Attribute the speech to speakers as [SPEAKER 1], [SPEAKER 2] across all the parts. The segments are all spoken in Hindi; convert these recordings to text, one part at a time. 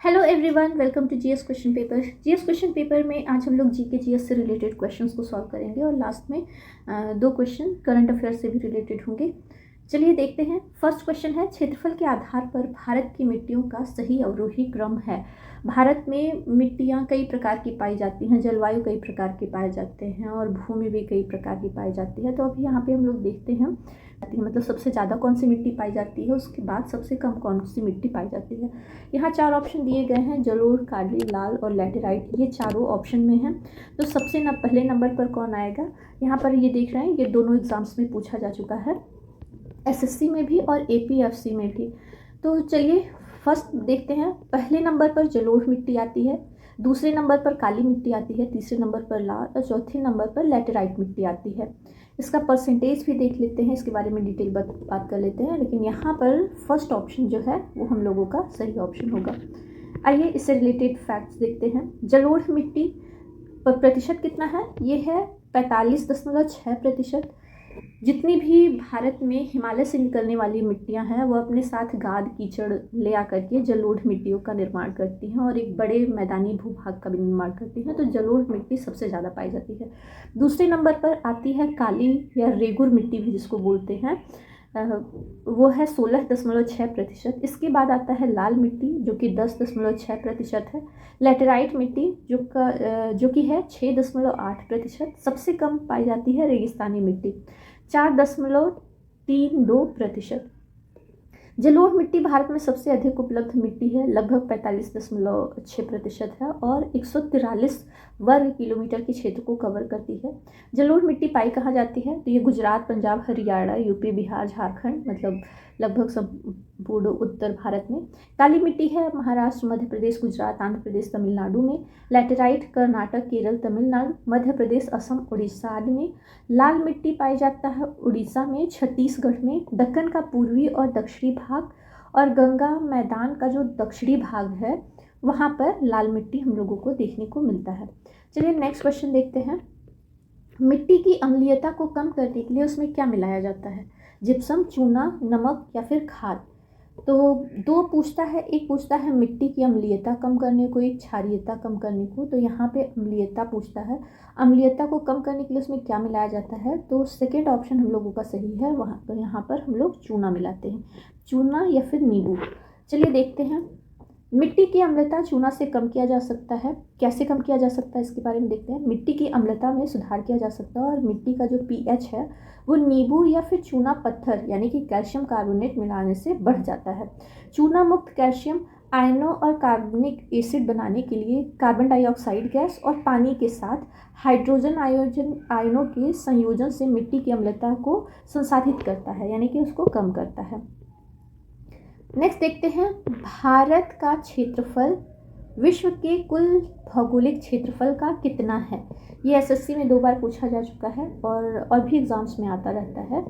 [SPEAKER 1] Hello everyone, welcome to GS question paper. GS question paper में आज हम लोग जीके जीएस से रिलेटेड क्वेश्चंस को सॉल्व करेंगे और लास्ट में दो क्वेश्चन करंट अफेयर से भी रिलेटेड होंगे। चलिए देखते हैं। फर्स्ट क्वेश्चन है, क्षेत्रफल के आधार पर भारत की मिट्टियों का सही अवरोही क्रम है। भारत में मिट्टियाँ कई प्रकार की पाई जाती हैं, जलवायु कई प्रकार के पाए जाते हैं और भूमि भी कई प्रकार की पाई जाती है। तो अभी यहाँ पे हम लोग देखते हैं मतलब सबसे ज़्यादा कौन सी मिट्टी पाई जाती है, उसके बाद सबसे कम कौन सी मिट्टी पाई जाती है। यहाँ चार ऑप्शन दिए गए हैं, जलोढ़, काली, लाल और लैटेराइट। ये चारों ऑप्शन में हैं। तो सबसे पहले नंबर पर कौन आएगा, यहाँ पर ये देख रहे हैं, ये दोनों एग्जाम्स में पूछा जा चुका है, एसएससी में भी और एपीएफसी में भी। तो चलिए फर्स्ट देखते हैं। पहले नंबर पर जलोढ़ मिट्टी आती है, दूसरे नंबर पर काली मिट्टी आती है, तीसरे नंबर पर लाल और चौथे नंबर पर लैटेराइट मिट्टी आती है। इसका परसेंटेज भी देख लेते हैं, इसके बारे में डिटेल बात कर लेते हैं। लेकिन यहाँ पर फर्स्ट ऑप्शन जो है वो हम लोगों का सही ऑप्शन होगा। आइए इससे रिलेटेड फैक्ट्स देखते हैं। जलोढ़ मिट्टी पर प्रतिशत कितना है, ये है 45.6%। जितनी भी भारत में हिमालय से निकलने वाली मिट्टियां हैं वो अपने साथ गाद कीचड़ ले आकर के जलोढ़ मिट्टियों का निर्माण करती हैं और एक बड़े मैदानी भूभाग का भी निर्माण करती हैं। तो जलोढ़ मिट्टी सबसे ज़्यादा पाई जाती है। दूसरे नंबर पर आती है काली या रेगुर मिट्टी भी जिसको बोलते हैं, वो है 16.6%। इसके बाद आता है लाल मिट्टी जो कि 10.6% है। लैटेराइट मिट्टी जो कि है 6.8%। सबसे कम पाई जाती है रेगिस्तानी मिट्टी 4.32%। जलोढ़ मिट्टी भारत में सबसे अधिक उपलब्ध मिट्टी है, लगभग 45.6% है और 143 वर्ग किलोमीटर के क्षेत्र को कवर करती है। जलोढ़ मिट्टी पाई कहाँ जाती है, तो ये गुजरात, पंजाब, हरियाणा, यूपी, बिहार, झारखंड, मतलब लगभग संपूर्ण उत्तर भारत में। काली मिट्टी है महाराष्ट्र, मध्य प्रदेश, गुजरात, आंध्र प्रदेश, तमिलनाडु में। लैटेराइट कर्नाटक, केरल, तमिलनाडु, मध्य प्रदेश, असम, उड़ीसा आदि में। लाल मिट्टी पाई जाता है उड़ीसा में, छत्तीसगढ़ में, दक्कन का पूर्वी और दक्षिणी भाग और गंगा मैदान का जो दक्षिणी भाग है वहाँ पर लाल मिट्टी हम लोगों को देखने को मिलता है। चलिए नेक्स्ट क्वेश्चन देखते हैं। मिट्टी की अम्लीयता को कम करने के लिए उसमें क्या मिलाया जाता है, जिप्सम, चूना, नमक या फिर खाद। तो दो पूछता है, एक पूछता है मिट्टी की अम्लीयता कम करने को, एक क्षारीयता कम करने को। तो यहाँ पे अम्लीयता पूछता है, अम्लीयता को कम करने के लिए उसमें क्या मिलाया जाता है, तो सेकेंड ऑप्शन हम लोगों का सही है। वहाँ पर यहाँ पर हम लोग चूना मिलाते हैं, चूना या फिर नींबू। चलिए देखते हैं। मिट्टी की अम्लता चूना से कम किया जा सकता है, कैसे कम किया जा सकता है इसके बारे में देखते हैं। मिट्टी की अम्लता में सुधार किया जा सकता है और मिट्टी का जो पीएच है वो नींबू या फिर चूना पत्थर यानी कि कैल्शियम कार्बोनेट मिलाने से बढ़ जाता है। चूना मुक्त कैल्शियम आयनों और कार्बनिक एसिड बनाने के लिए कार्बन डाइऑक्साइड गैस और पानी के साथ हाइड्रोजन आयनों के संयोजन से मिट्टी की अम्लता को संसाधित करता है, यानी कि उसको कम करता है। नेक्स्ट देखते हैं। भारत का क्षेत्रफल विश्व के कुल भौगोलिक क्षेत्रफल का कितना है। ये एसएससी में 2 बार पूछा जा चुका है और भी एग्ज़ाम्स में आता रहता है।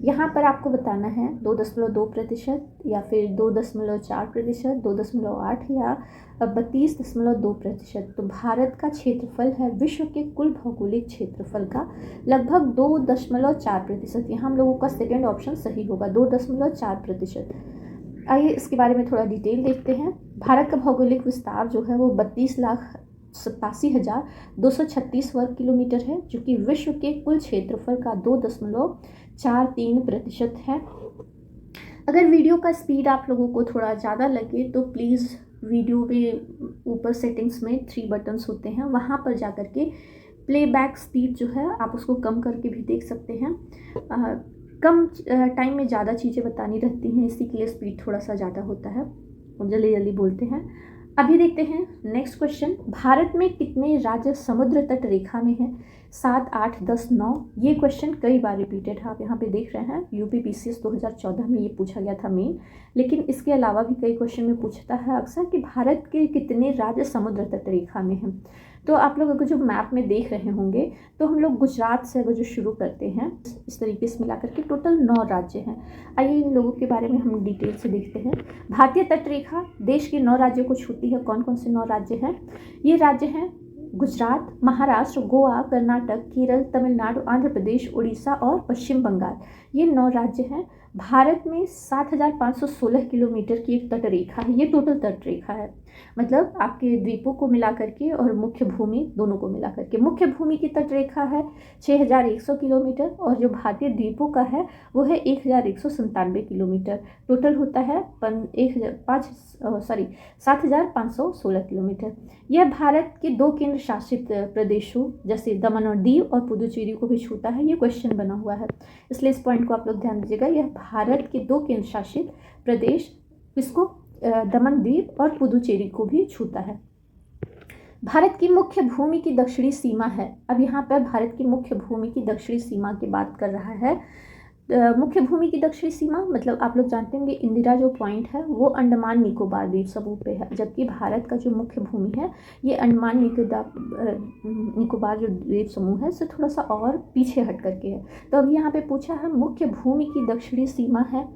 [SPEAKER 1] यहाँ पर आपको बताना है 2.2% या फिर 2.4%, 2.8 या 32.2%। तो भारत का क्षेत्रफल है विश्व के कुल भौगोलिक क्षेत्रफल का लगभग 2.4%। यहाँ हम लोगों का सेकेंड ऑप्शन सही होगा, 2.4%। आइए इसके बारे में थोड़ा डिटेल देखते हैं। भारत का भौगोलिक विस्तार जो है वो 32,87,236 वर्ग किलोमीटर है, जो कि विश्व के कुल क्षेत्रफल का 2.43% है। अगर वीडियो का स्पीड आप लोगों को थोड़ा ज़्यादा लगे तो प्लीज़ वीडियो में ऊपर सेटिंग्स में 3 बटन्स होते हैं, वहाँ पर जा कर के प्लेबैक स्पीड जो है आप उसको कम करके भी देख सकते हैं। कम टाइम में ज़्यादा चीज़ें बतानी रहती हैं, इसी के लिए स्पीड थोड़ा सा ज़्यादा होता है और जल्दी जल्दी बोलते हैं। अभी देखते हैं नेक्स्ट क्वेश्चन। भारत में कितने राज्य समुद्र तट रेखा में हैं, 7, 8, 10, 9। ये क्वेश्चन कई बार रिपीटेड है, आप यहाँ पे देख रहे हैं। यूपी पीसीएस 2014 में ये पूछा गया था मेन, लेकिन इसके अलावा भी कई क्वेश्चन में पूछता है अक्सर कि भारत के कितने राज्य समुद्र तट रेखा में हैं। तो आप लोग अगर जो मैप में देख रहे होंगे तो हम लोग गुजरात से अगर जो शुरू करते हैं इस तरीके से मिला करके टोटल 9 राज्य हैं। आइए इन लोगों के बारे में हम डिटेल से देखते हैं। भारतीय तट रेखा देश के 9 राज्यों को छूती है। कौन कौन से 9 राज्य हैं, ये राज्य हैं गुजरात, महाराष्ट्र, गोवा, कर्नाटक, केरल, तमिलनाडु, आंध्र प्रदेश, उड़ीसा और पश्चिम बंगाल। ये 9 राज्य हैं। भारत में 7,516 किलोमीटर की एक तट रेखा है, ये टोटल तट रेखा है, मतलब आपके द्वीपों को मिला करके और मुख्य भूमि दोनों को मिला करके। मुख्य भूमि की तट रेखा है 6,100 किलोमीटर और जो भारतीय द्वीपों का है वो है 1,197 किलोमीटर। टोटल होता है 7,516 किलोमीटर। यह भारत के 2 केंद्र शासित प्रदेशों जैसे दमन और दीव और पुदुचेरी को भी छूता है। ये क्वेश्चन बना हुआ है, इसलिए इस पॉइंट को आप लोग ध्यान दीजिएगा। यह भारत के 2 केंद्र शासित प्रदेश, इसको दमन दीव और पुदुचेरी को भी छूता है। भारत की मुख्य भूमि की दक्षिणी सीमा है। अब यहाँ पर भारत की मुख्य भूमि की दक्षिणी सीमा की बात कर रहा है। मुख्य भूमि की दक्षिणी सीमा मतलब आप लोग जानते होंगे इंदिरा जो पॉइंट है वो अंडमान निकोबार द्वीप समूह पे है, जबकि भारत का जो मुख्य भूमि है ये अंडमान निकोबार जो द्वीप समूह है उससे थोड़ा सा और पीछे हट करके है। तो अभी यहाँ पे पूछा है मुख्य भूमि की दक्षिणी सीमा है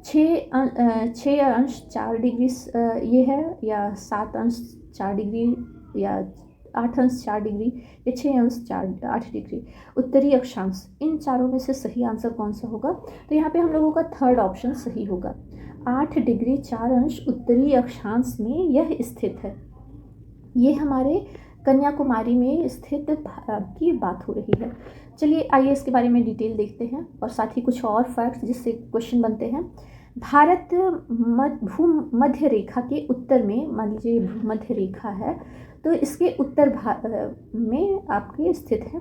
[SPEAKER 1] 6°4 ये है, या 7°4 या 8°4 या 6°8 उत्तरी अक्षांश। इन चारों में से सही आंसर कौन सा होगा? तो यहाँ पे हम लोगों का थर्ड ऑप्शन सही होगा। 8°4 उत्तरी अक्षांश में यह स्थित है। ये हमारे कन्याकुमारी में स्थित की बात हो रही है। चलिए आइए इसके बारे में डिटेल देखते हैं और साथ ही कुछ और फैक्ट्स जिससे क्वेश्चन बनते हैं। भारत भूमध्य रेखा के उत्तर में, मान लीजिए भूमध्य रेखा है तो इसके उत्तर में आपके स्थित है।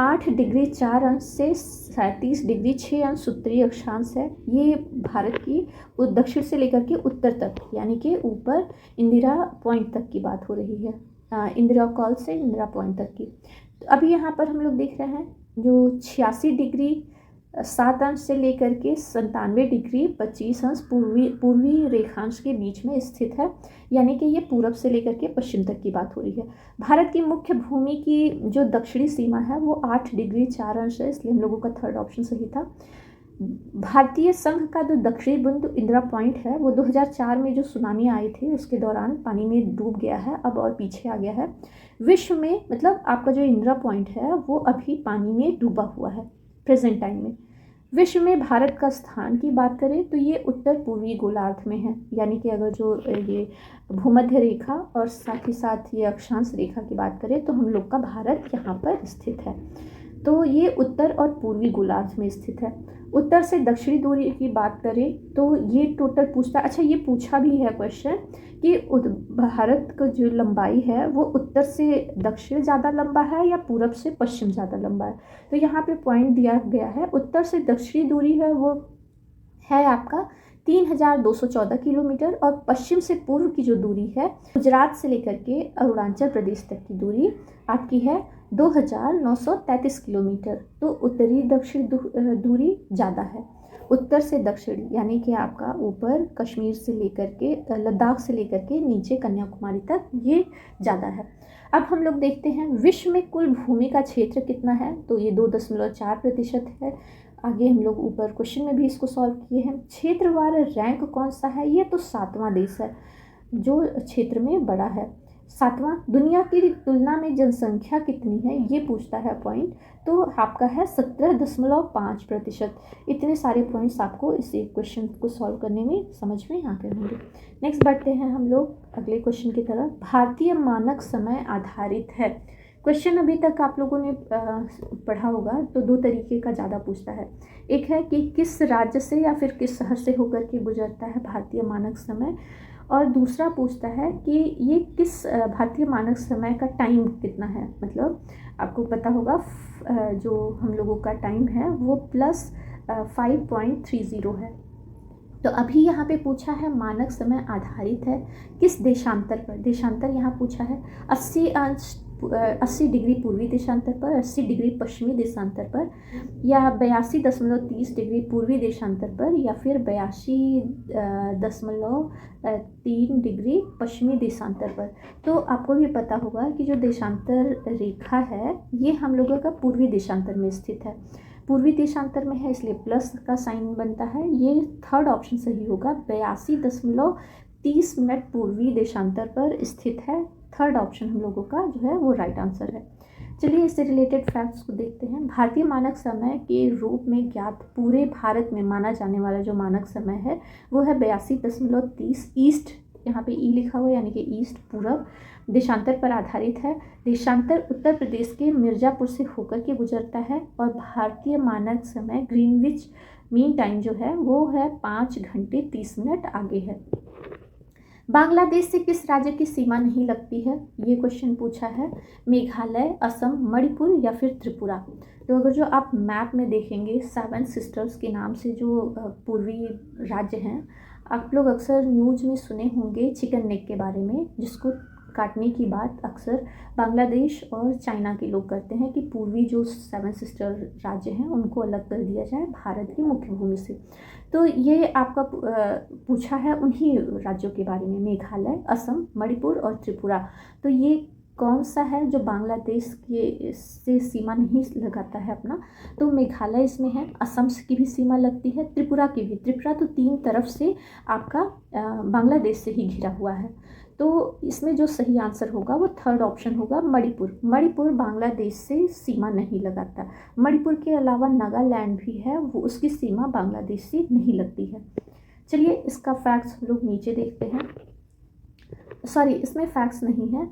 [SPEAKER 1] 8°4 से 37°6 उत्तरी अक्षांश है। ये भारत की दक्षिण से लेकर के उत्तर तक, यानी कि ऊपर इंदिरा पॉइंट तक की बात हो रही है, इंदिरा कॉल से इंदिरा पॉइंट तक की। तो अभी यहाँ पर हम लोग देख रहे हैं जो 86°7 से लेकर के 97°25 पूर्वी रेखांश के बीच में स्थित है, यानी कि ये पूरब से लेकर के पश्चिम तक की बात हो रही है। भारत की मुख्य भूमि की जो दक्षिणी सीमा है वो 8°4 है, इसलिए हम लोगों का थर्ड ऑप्शन सही था। भारतीय संघ का जो दक्षिणी बिंदु इंदिरा पॉइंट है वो 2004 में जो सुनामी आई थी उसके दौरान पानी में डूब गया है, अब और पीछे आ गया है। विश्व में मतलब आपका जो इंदिरा पॉइंट है वो अभी पानी में डूबा हुआ है प्रेजेंट टाइम में। विश्व में भारत का स्थान की बात करें तो ये उत्तर पूर्वी गोलार्ध में है, यानी कि अगर जो ये भूमध्य रेखा और साथ ही साथ ये अक्षांश रेखा की बात करें तो हम लोग का भारत यहाँ पर स्थित है। तो ये उत्तर और पूर्वी गोलार्ध में स्थित है। उत्तर से दक्षिणी दूरी की बात करें तो ये टोटल पूछता है, अच्छा ये पूछा भी है क्वेश्चन कि भारत का जो लंबाई है वो उत्तर से दक्षिण ज़्यादा लंबा है या पूरब से पश्चिम ज़्यादा लंबा है। तो यहाँ पे पॉइंट दिया गया है उत्तर से दक्षिणी दूरी है वो है आपका 3,214 किलोमीटर और पश्चिम से पूर्व की जो दूरी है गुजरात से लेकर के अरुणाचल प्रदेश तक की दूरी आपकी है 2,933 किलोमीटर। तो उत्तरी दक्षिण दूरी ज़्यादा है, उत्तर से दक्षिण यानी कि आपका ऊपर कश्मीर से लेकर के लद्दाख से लेकर के नीचे कन्याकुमारी तक ये ज़्यादा है। अब हम लोग देखते हैं विश्व में कुल भूमि का क्षेत्र कितना है, तो ये 2.4% है। आगे हम लोग ऊपर क्वेश्चन में भी इसको सॉल्व किए हैं। क्षेत्रवार रैंक कौन सा है, ये तो 7वां देश है जो क्षेत्र में बड़ा है। 7वां। दुनिया की तुलना में जनसंख्या कितनी है ये पूछता है पॉइंट, तो आपका है 17.5%। इतने सारे पॉइंट्स आपको इस क्वेश्चन को सॉल्व करने में समझ में आते होंगे। नेक्स्ट बढ़ते हैं हम लोग अगले क्वेश्चन की तरफ। भारतीय मानक समय आधारित है। क्वेश्चन अभी तक आप लोगों ने पढ़ा होगा तो 2 तरीके का ज़्यादा पूछता है। एक है कि किस राज्य से या फिर किस शहर से होकर के गुजरता है भारतीय मानक समय, और दूसरा पूछता है कि ये किस भारतीय मानक समय का टाइम कितना है। मतलब आपको पता होगा जो हम लोगों का टाइम है वो +5.30 है। तो अभी यहाँ पे पूछा है मानक समय आधारित है किस देशांतर पर। देशांतर यहाँ पूछा है 80 डिग्री पूर्वी देशांतर पर, 80 डिग्री पश्चिमी देशांतर पर, या 82.30 पूर्वी देशांतर पर, या फिर 82.3 डिग्री पश्चिमी देशांतर पर। तो आपको भी पता होगा कि जो देशांतर रेखा है ये हम लोगों का पूर्वी देशांतर में स्थित है, पूर्वी देशांतर में है, इसलिए प्लस का साइन बनता है। ये थर्ड ऑप्शन सही होगा, 82.30 पूर्वी देशांतर पर स्थित है। थर्ड ऑप्शन हम लोगों का जो है वो राइट आंसर है। चलिए इससे रिलेटेड फैक्ट्स को देखते हैं। भारतीय मानक समय के रूप में ज्ञात पूरे भारत में माना जाने वाला जो मानक समय है वो है 82.30 ईस्ट, यहाँ पे ई लिखा हुआ है यानी कि ईस्ट पूरब देशांतर पर आधारित है। देशांतर उत्तर प्रदेश के मिर्ज़ापुर से होकर के गुजरता है और भारतीय मानक समय ग्रीनविच मीन टाइम जो है वो है 5 घंटे 30 मिनट आगे है। बांग्लादेश से किस राज्य की सीमा नहीं लगती है, ये क्वेश्चन पूछा है। मेघालय, असम, मणिपुर या फिर त्रिपुरा। तो अगर जो आप मैप में देखेंगे 7 सिस्टर्स के नाम से जो पूर्वी राज्य हैं, आप लोग अक्सर न्यूज़ में सुने होंगे चिकन नेक के बारे में, जिसको काटने की बात अक्सर बांग्लादेश और चाइना के लोग करते हैं कि पूर्वी जो 7 सिस्टर राज्य हैं उनको अलग कर दिया जाए भारत की मुख्य भूमि से। तो ये आपका पूछा है उन्हीं राज्यों के बारे में, मेघालय, असम, मणिपुर और त्रिपुरा। तो ये कौन सा है जो बांग्लादेश के से सीमा नहीं लगाता है अपना, तो मेघालय इसमें है। असम की भी सीमा लगती है, त्रिपुरा की भी। त्रिपुरा तो 3 तरफ से आपका बांग्लादेश से ही घिरा हुआ है। तो इसमें जो सही आंसर होगा वो 3rd ऑप्शन होगा, मणिपुर। मणिपुर बांग्लादेश से सीमा नहीं लगाता। मणिपुर के अलावा नागालैंड भी है, वो उसकी सीमा बांग्लादेश से नहीं लगती है। चलिए इसका फैक्ट्स हम लोग नीचे देखते हैं। सॉरी, इसमें फैक्ट्स नहीं है,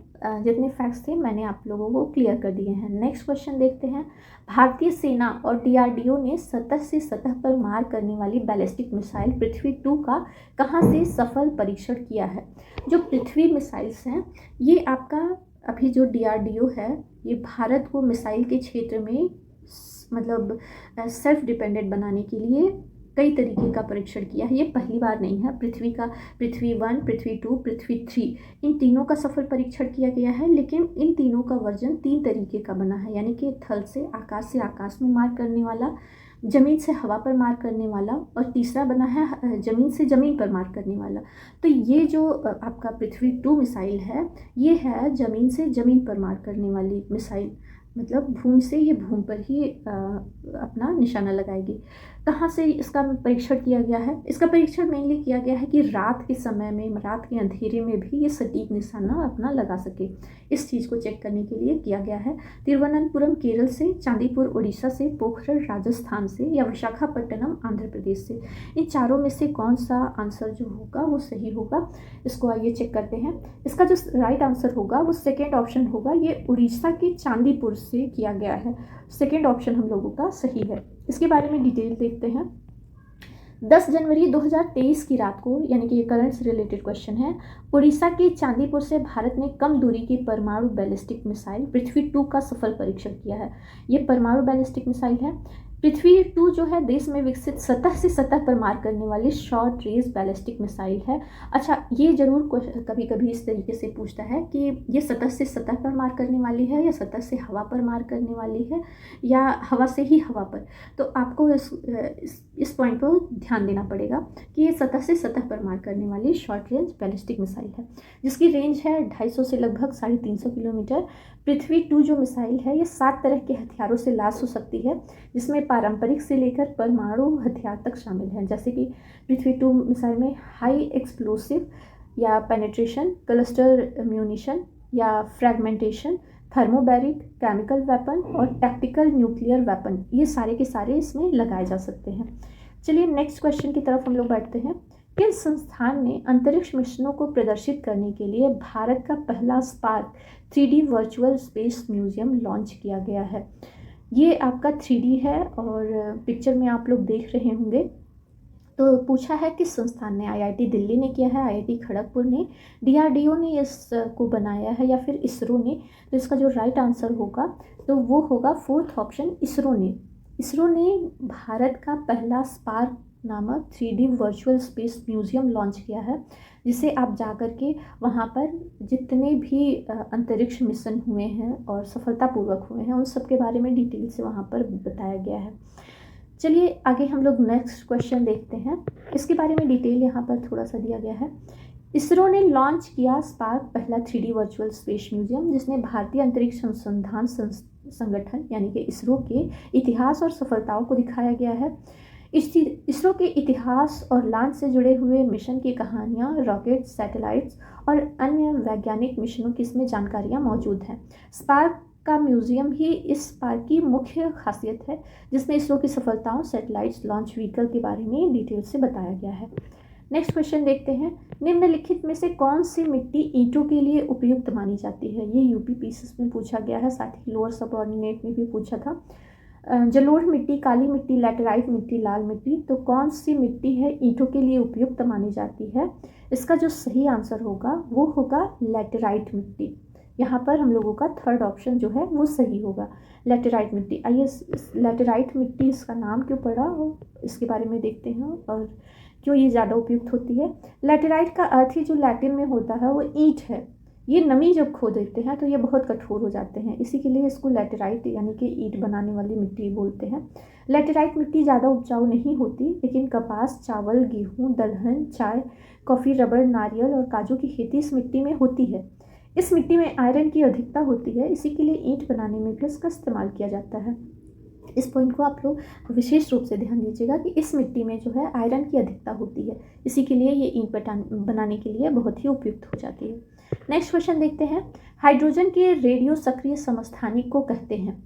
[SPEAKER 1] जितने फैक्ट्स थे मैंने आप लोगों को क्लियर कर दिए हैं। नेक्स्ट क्वेश्चन देखते हैं। भारतीय सेना और DRDO ने सतह से सतह पर मार करने वाली बैलिस्टिक मिसाइल पृथ्वी 2 का कहाँ से सफल परीक्षण किया है। जो पृथ्वी मिसाइल्स हैं ये आपका अभी जो DRDO है ये भारत को मिसाइल के क्षेत्र में मतलब सेल्फ डिपेंडेंट बनाने के लिए कई तरीके का परीक्षण किया है। ये पहली बार नहीं है। पृथ्वी 1, पृथ्वी 2, पृथ्वी 3 इन तीनों का सफल परीक्षण किया गया है, लेकिन इन तीनों का वर्जन 3 तरीके का बना है, यानी कि थल से आकाश में मार करने वाला, ज़मीन से हवा पर मार करने वाला और तीसरा बना है ज़मीन से ज़मीन पर मार करने वाला। तो ये जो आपका पृथ्वी 2 मिसाइल है ये है ज़मीन से ज़मीन पर मार करने वाली मिसाइल, मतलब भूमि से ये भूमि पर ही अपना निशाना लगाएगी। कहाँ से इसका परीक्षण किया गया है? इसका परीक्षण मेनली किया गया है कि रात के समय में, रात के अंधेरे में भी ये सटीक निशाना अपना लगा सके, इस चीज़ को चेक करने के लिए किया गया है। तिरुवनंतपुरम केरल से, चांदीपुर उड़ीसा से, पोखरण राजस्थान से या विशाखापट्टनम आंध्र प्रदेश से, इन चारों में से कौन सा आंसर जो होगा वो सही होगा, इसको आइए चेक करते हैं। इसका जो राइट आंसर होगा वो 2nd ऑप्शन होगा, ये उड़ीसा के चांदीपुर से किया गया है। 2nd ऑप्शन हम लोगों का सही है। इसके बारे में डिटेल देखते हैं। 10 जनवरी 2023 की रात को, यानी कि ये करंट से रिलेटेड क्वेश्चन है, उड़ीसा के चांदीपुर से भारत ने कम दूरी की परमाणु बैलिस्टिक मिसाइल पृथ्वी 2 का सफल परीक्षण किया है। ये परमाणु बैलिस्टिक मिसाइल है। पृथ्वी 2 जो है देश में विकसित सतह से सतह पर मार करने वाली शॉर्ट रेंज बैलिस्टिक मिसाइल है। अच्छा, ये जरूर कभी कभी इस तरीके से पूछता है कि ये सतह से सतह पर मार करने वाली है या सतह से हवा पर मार करने वाली है या हवा से ही हवा पर। तो आपको इस पॉइंट पर ध्यान देना पड़ेगा कि ये सतह से सतह पर मार करने वाली शॉर्ट रेंज बैलिस्टिक मिसाइल है, जिसकी रेंज है 250 से लगभग 350 किलोमीटर। पृथ्वी 2 जो मिसाइल है ये 7 तरह के हथियारों से लैस हो सकती है, जिसमें पारंपरिक से लेकर परमाणु हथियार तक शामिल हैं। जैसे कि पृथ्वी 2 मिसाइल में हाई एक्सप्लोसिव या पेनिट्रेशन, क्लस्टर म्यूनिशन या फ्रैगमेंटेशन, थर्मोबैरिक, केमिकल वेपन और टैक्टिकल न्यूक्लियर वेपन, ये सारे के सारे इसमें लगाए जा सकते हैं। चलिए नेक्स्ट क्वेश्चन की तरफ हम लोग बैठते हैं। किस संस्थान ने अंतरिक्ष मिशनों को प्रदर्शित करने के लिए भारत का पहला spark 3D virtual space museum launch किया गया है? ये आपका 3D है और पिक्चर में आप लोग देख रहे होंगे। तो पूछा है किस संस्थान ने, IIT दिल्ली ने किया है, IIT खड़गपुर ने, DRDO ने इसको बनाया है या फिर इसरो ने? तो इसका जो राइट आंसर होगा तो वो होगा 4th ऑप्शन, इसरो ने। इसरो ने भारत का पहला स्पार्क नामक 3D virtual space museum launch किया है, जिसे आप जा कर के वहाँ पर जितने भी अंतरिक्ष मिशन हुए हैं और सफलतापूर्वक हुए हैं उन सब के बारे में डिटेल से वहाँ पर बताया गया है। चलिए आगे हम लोग नेक्स्ट क्वेश्चन देखते हैं। इसके बारे में डिटेल यहाँ पर थोड़ा सा दिया गया है। इसरो ने लॉन्च किया स्पार्क पहला 3D वर्चुअल स्पेस म्यूजियम, जिसने भारतीय अंतरिक्ष अनुसंधान संगठन यानी कि इसरो के इतिहास और सफलताओं को दिखाया गया है। इसरो के इतिहास और लॉन्च से जुड़े हुए मिशन की कहानियाँ, रॉकेट, सैटेलाइट्स और अन्य वैज्ञानिक मिशनों की इसमें जानकारियाँ मौजूद हैं। स्पार्क का म्यूजियम ही इस पार्क की मुख्य खासियत है, जिसमें इसरो की सफलताओं, सैटेलाइट्स लॉन्च व्हीकल के बारे में डिटेल से बताया गया है। नेक्स्ट क्वेश्चन देखते हैं, निम्नलिखित में से कौन सी मिट्टी ईंटों के लिए उपयुक्त मानी जाती है। ये यूपी पीसीएस में पूछा गया है, साथ ही लोअर सबऑर्डिनेट में भी पूछा था। जलोढ़ मिट्टी, काली मिट्टी, लैटेराइट मिट्टी, लाल मिट्टी, तो कौन सी मिट्टी है ईंटों के लिए उपयुक्त मानी जाती है। इसका जो सही आंसर होगा वो होगा लैटेराइट मिट्टी। यहाँ पर हम लोगों का थर्ड ऑप्शन जो है वो सही होगा, लैटेराइट मिट्टी। आइए लैटेराइट मिट्टी इसका नाम क्यों पड़ा वो इसके बारे में देखते हैं और क्यों ये ज़्यादा उपयुक्त होती है। लैटेराइट का अर्थ ही जो लैटिन में होता है वो ईंट है। ये नमी जब खो देते हैं तो ये बहुत कठोर हो जाते हैं, इसी के लिए इसको लैटेराइट यानी कि ईंट बनाने वाली मिट्टी बोलते हैं। लैटेराइट मिट्टी ज़्यादा उपजाऊ नहीं होती, लेकिन कपास, चावल, गेहूँ, दलहन, चाय, कॉफ़ी, रबर, नारियल और काजू की खेती इस मिट्टी में होती है। इस मिट्टी में आयरन की अधिकता होती है, इसी के लिए ईंट बनाने में भी इसका इस्तेमाल किया जाता है। इस पॉइंट को आप लोग विशेष रूप से ध्यान दीजिएगा कि इस मिट्टी में जो है आयरन की अधिकता होती है, इसी के लिए ये ईंट बनाने के लिए बहुत ही उपयुक्त हो जाती है। नेक्स्ट क्वेश्चन देखते हैं, हाइड्रोजन के रेडियो सक्रिय समस्थानिक को कहते हैं।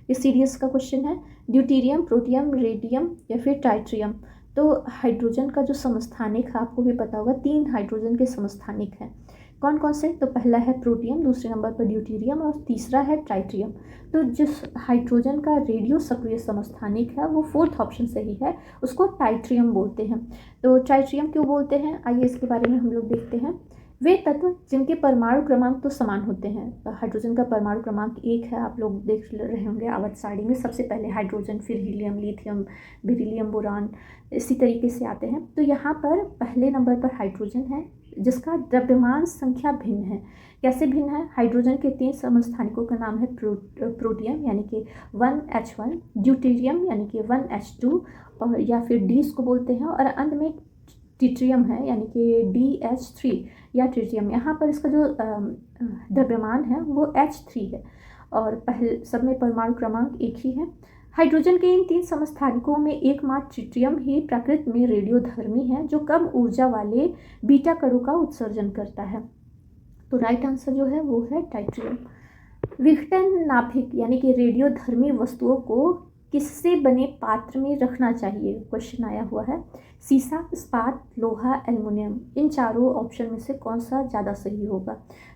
[SPEAKER 1] ये सीरियस का क्वेश्चन है। ड्यूटेरियम, प्रोटियम, रेडियम या फिर ट्राइट्रियम। तो हाइड्रोजन का जो समस्थानिक है आपको भी पता होगा, 3 हाइड्रोजन के समस्थानिक हैं। कौन कौन से, तो पहला है प्रोटियम, दूसरे नंबर पर ड्यूटेरियम और तीसरा है ट्राइट्रियम। तो जिस हाइड्रोजन का रेडियो सक्रिय समस्थानिक है वो 4th ऑप्शन सही है, उसको ट्राइट्रियम बोलते हैं। तो ट्राइट्रियम क्यों बोलते हैं, आइए इसके बारे में हम लोग देखते हैं। वे तत्व जिनके परमाणु क्रमांक तो समान होते हैं। हाइड्रोजन का परमाणु क्रमांक 1 है, आप लोग देख रहे होंगे आवर्त सारणी में, सबसे पहले हाइड्रोजन, फिर हीलियम, लिथियम, बेरिलियम, बोरान, इसी तरीके से आते हैं। तो यहाँ पर पहले नंबर पर हाइड्रोजन है जिसका द्रव्यमान संख्या भिन्न है। कैसे भिन्न है, हाइड्रोजन के 3 समस्थानिकों का नाम है प्रोटियम यानी कि 1H1, ड्यूटेरियम यानी कि 1H2 और या फिर डी इसको बोलते हैं, और अंत में ट्रिटियम है यानी कि DH3 या ट्रिटियम। यहाँ पर इसका जो द्रव्यमान है वो H3 है और पहले सब में परमाणु क्रमांक 1 ही है। हाइड्रोजन के इन 3 समस्थानिकों में एकमात्र ट्रिटियम ही प्रकृति में रेडियोधर्मी है, जो कम ऊर्जा वाले बीटा कणों का उत्सर्जन करता है। तो राइट आंसर जो है वो है ट्राइट्रियम। विघटन नाभिक यानी कि रेडियोधर्मी वस्तुओं को किससे बने पात्र में रखना चाहिए, क्वेश्चन आया हुआ है। सीसा, इस्पात, लोहा, एल्युमिनियम, इन चारों ऑप्शन में से कौन सा ज़्यादा सही होगा।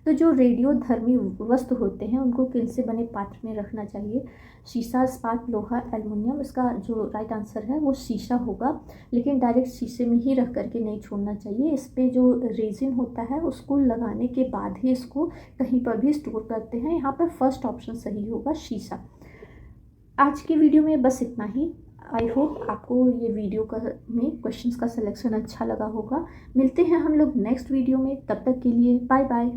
[SPEAKER 1] तो जो रेडियोधर्मी वस्तु होते हैं उनको किनसे बने पात्र में रखना चाहिए, शीशा, इस्पात, लोहा, एल्युमिनियम। इसका जो राइट आंसर है वो शीशा होगा, लेकिन डायरेक्ट शीशे में ही रख करके नहीं छोड़ना चाहिए। इस पर जो रेजिन होता है उसको लगाने के बाद ही इसको कहीं पर भी स्टोर करते हैं। यहाँ पर फर्स्ट ऑप्शन सही होगा, शीशा। आज की वीडियो में बस इतना ही। आई होप आपको ये वीडियो में क्वेश्चंस का सिलेक्शन अच्छा लगा होगा। मिलते हैं हम लोग नेक्स्ट वीडियो में, तब तक के लिए बाय बाय।